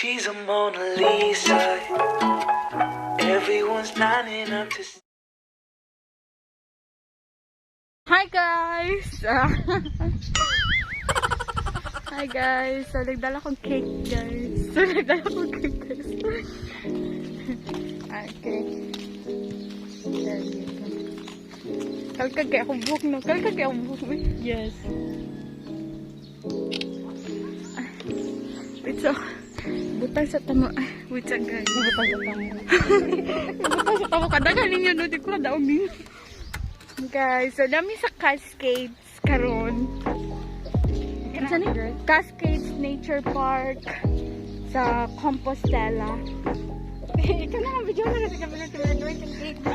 She's a Mona Lisa. Everyone's lining up to. Hi guys! Hi guys! So, nagdala kong cake guys. Okay. There you go. Kalkag kaya akong buhok no? Kalkag kaya akong buhok mo? Yes. Wait so. Butang sa tamo. Ay, wait sa guys. Butang sa tamo. Butang sa tamo. Kadagan ninyo no? Di ko kadaog ninyo. Guys, so dami sa Cascades karon. Cascades Nature Park sa Compostela. Ikaw na ang video na kasi kami nag-graduate ng cake.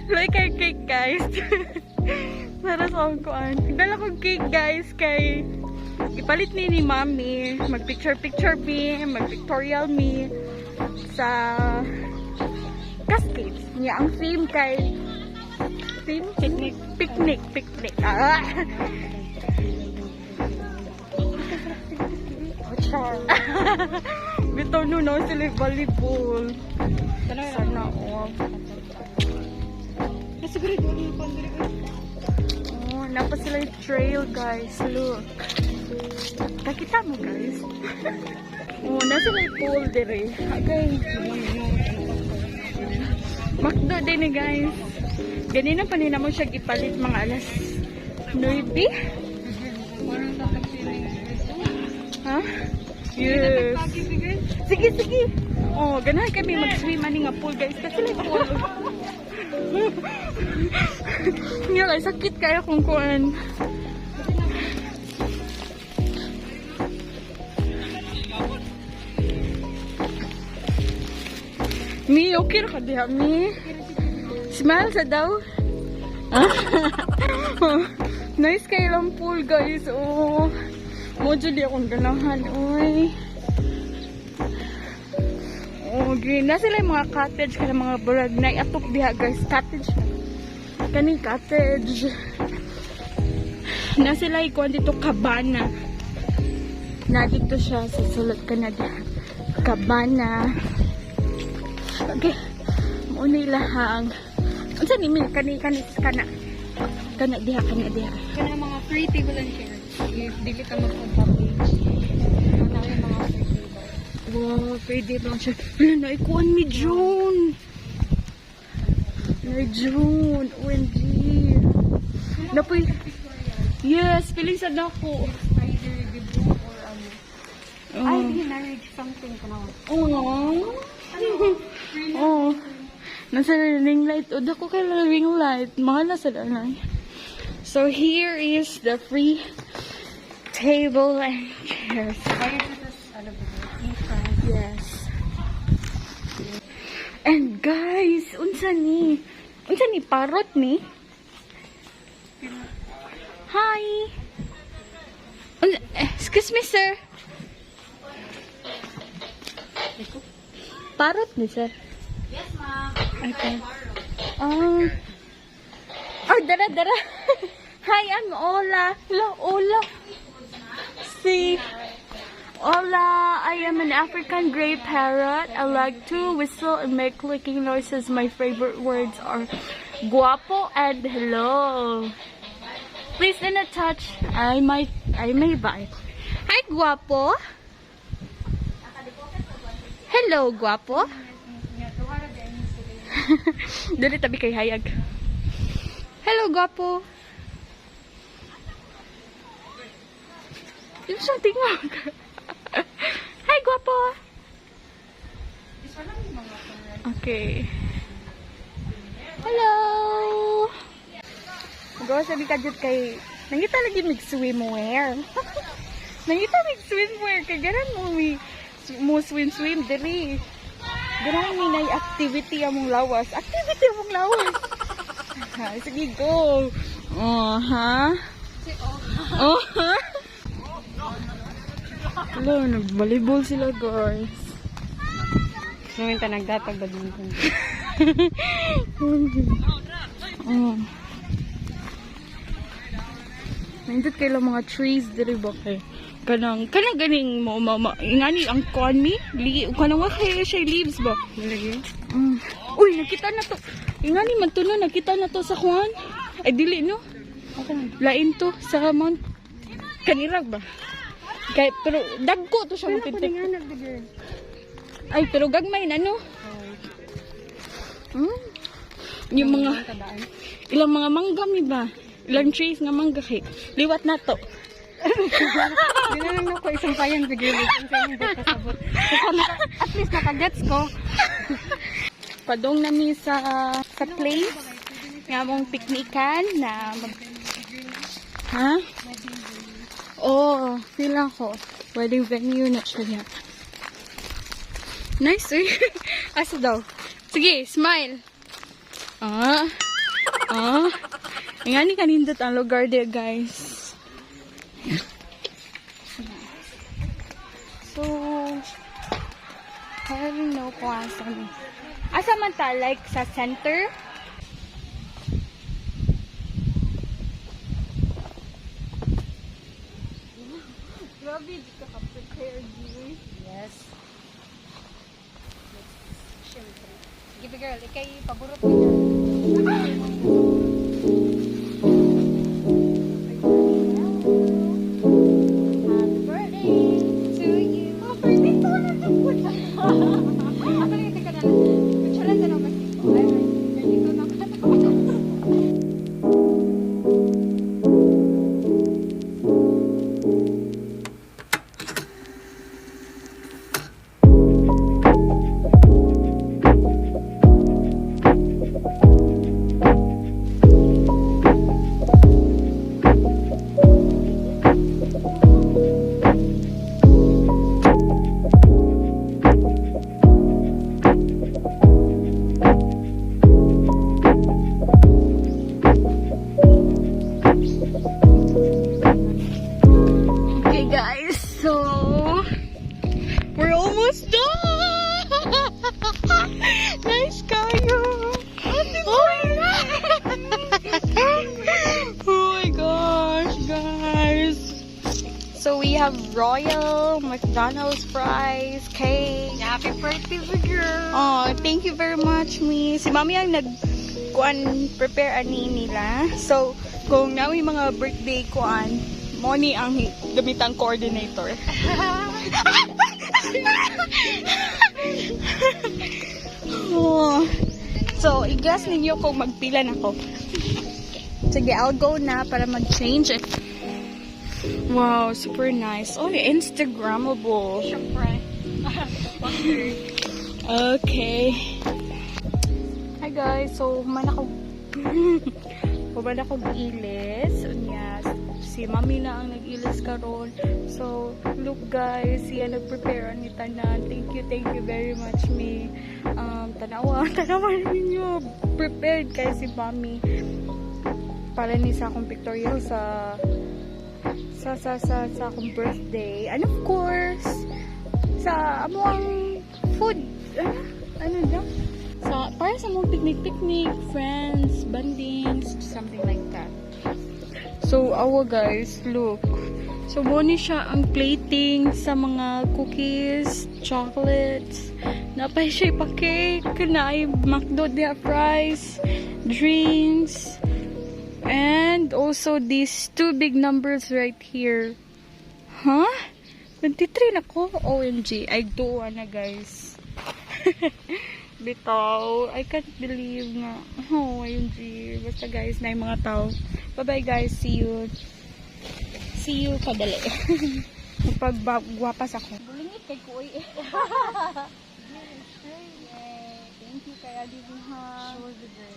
Like our cake guys. Para sa akong kuan. Nagdala kong cake guys kay ipalit ni Mami. Mag-picture me, mag-pictorial me sa Cascades. Niya ang theme kay picnic. Bitaw no sila volleyball. Sana all. Oh, napa sila yung trail guys. Look. Kakita mo guys. Oh, nasa may pool dire. Okay. Makdo din eh guys. Ganina pa nila mo siya ipalit mga alas 9. Ha? Yes. Sige. Oh, ganahan kami mag-swim ani nga pool guys. Kasi like pool. Nga lang, sakit kaya kung kuan. Mi, okay ra ka diha, Mi? Smile sa daw? Nice kayo lang pool, guys. Oh, module akong ganahan. Uy. Oh, green. Na sila yung mga cottage kaya mga burag na iatok diha, guys. Cottage. Kaning cottage. Na sila ikuan dito cabana. Na dito siya sa sulot ka na diha. Cabana. Okay. Muna ilahang. Unsa ni mi kana diha. Kana mga free table and chairs. Dili ka magpapapay. Ano yung mga free table. Wow, free table and chairs. Wala na ikuan mi June. OMG. Napoy. Yes, feeling sad nako. Either debut or ay, marriage something ka na. Oh. Nasa ring light. O, dako kay ring light. Mahal na sa lanay. So, here is the free table and chairs. Yes. And guys, unsa ni parrot ni? Hi. Excuse me, sir. Parrot ni, sir. Yes, ma'am. Okay. Dara. Hi, I'm Ola. Hello, Ola. See. Ola, I am an African gray parrot. I like to whistle and make clicking noises. My favorite words are guapo and hello. Please do not touch. I may bite. Hi, guapo. Hello, guapo. Dali tabi kay hayag. Hello, guapo. Yung siyang tingog. Hi, guapo. Okay. Hello. Magawa sabi ka dyan kay nangita lagi mag-swimwear. Nangita mag-swimwear. Kaya ganan mo swim diri. Ganan mo na activity among lawas. Sige, go. Ha? Hello, nag-volleyball sila, guys. Numinta nagdatag badminton. Nandito kayo lang mga trees diri ba kay kanang ganing mo ingani ang kuan mi kanang wa kay siya leaves ba Lagi. uy nakita na to ingani man to no nakita na to sa kuan ay dili no lain to sa Mount Kan-Irag ba kay pero dagko to siya mapintik ay pero gagmay na no yung mga ilang mga mangga mi ba ilang trees nga mangga kay liwat na to. Hindi na lang ako isang payang bigay. At least nakagets ko. Padong nami sa place nga mong piknikan na ha? Oh, feel ko. Wedding venue na siya. Nice eh. Asa daw? Sige, smile. Ingani kanindot ang lugar there, guys. So, I don't know kung asan. Asa man ta? Like sa center? Grabe, di ka ka-prepared, Yes. Siyempre. Sige, girl. Ikay, paborot mo yan. Happy birthday to you. Oh, birthday to na ito po siya. Ako lang yung ka na. Kutsala sa naman. Ay, birthday to na. Okay guys, so we're almost done. Nice kayo. Oh my gosh, guys. So we have Royal McDonald's fries, cake. Happy birthday, girl. Oh, thank you very much, me. Si Mami ang prepare ani nila. So, kung nawi mga birthday kuan, mo ni ang gamitang coordinator. Oh. So, i-guess ninyo kung magpila na ko. Sige, I'll go na para mag-change it. Wow, super nice. Oh, Instagrammable. Siyempre. Okay. Hi guys, so human ako giilis. Unya, si Mami na ang nag-ilis karon. So, look guys, siya nag-prepare ni tanan. Thank you very much, me. Tanawa ninyo. Prepared kay si Mami. Para ni sa akong pictorial sa akong birthday. And of course, sa amuang food. Ano daw? Para sa mong picnic, friends, bandings, something like that. So, awa guys, look. So, muna siya ang plating sa mga cookies, chocolates. Napay siya pa cake, kunay, McDo dia fries, drinks, and also these two big numbers right here. Huh? 23 na ko? OMG. I do na guys. Bitaw. I can't believe nga. Oh, OMG. Basta guys, na yung mga tao. Bye-bye guys. See you. See you kadali. Magpagwapas ako. Bulingit kay Kuy. Thank you kaya giving her. Sure, the day.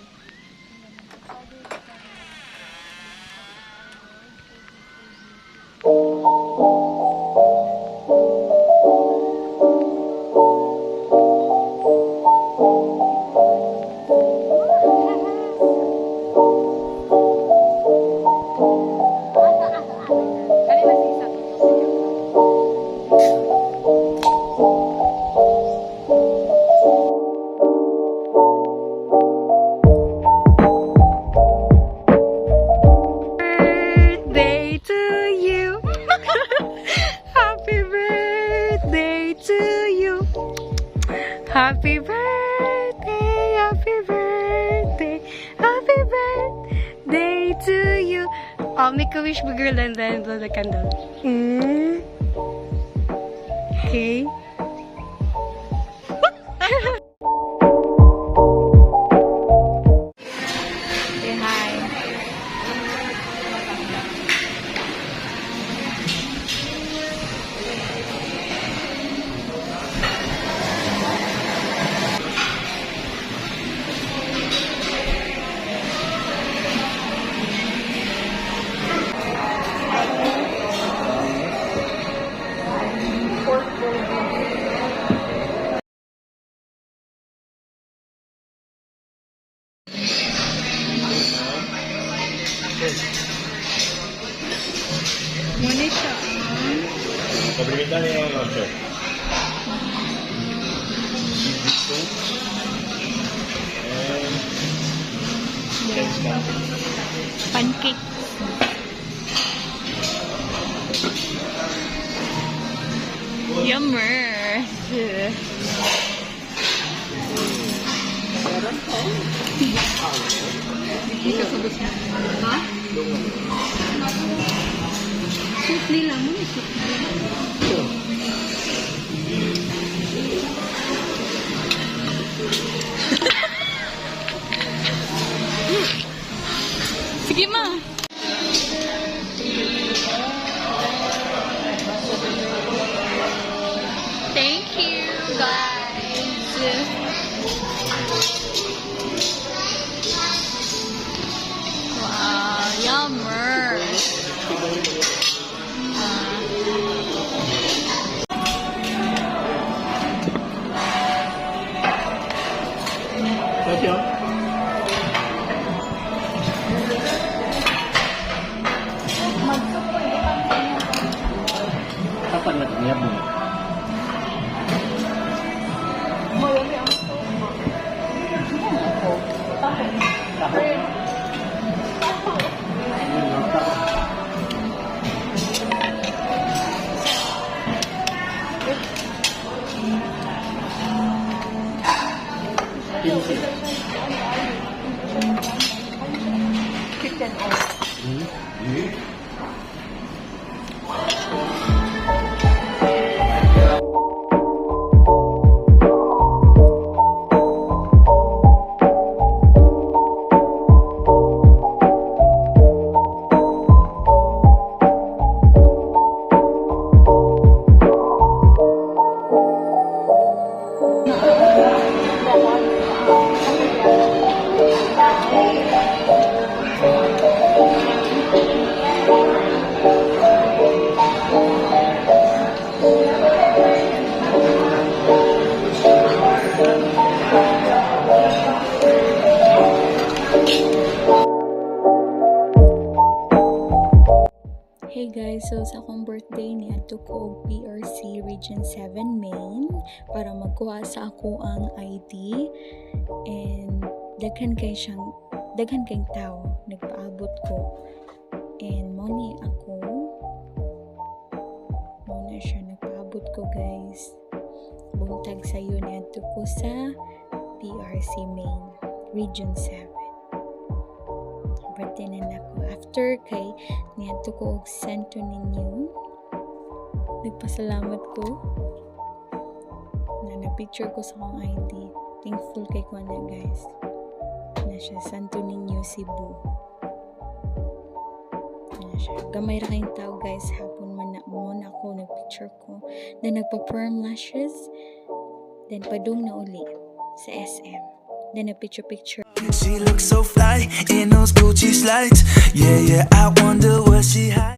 Happy birthday, happy birthday, happy birthday to you. Oh, make a wish, big girl, and then blow the candle. Okay. Say hi. Muna siya. Complementare o no, sir? Pancake. Yummers. Ha? Soup nila mo. Soup nila. Sige ma. Thank you guys. Wow, yummers. Kapan niya mo? Chicken oil. Hey guys, so sa akong birthday ni adto ko og PRC Region 7 main para magkuha sa ako ang ID, and daghan kay tao nagpaabot ko, and mo na siya nagpaabot ko guys. Buntag sayo ni adto ko sa PRC main Region 7. Birthday na nako. After kay niadto ko og sento ninyo, nagpasalamat ko na picture ko sa akong ID. Thankful kay ko na guys na siya Santo Niño Cebu na siya. Gamay ra kayong tao guys, hapon man na mo na ako nagpicture ko, then nagpa-perm lashes, then padung na uli sa SM, then nagpicture. She looks so fly in those Gucci slides. Yeah, I wonder what she had.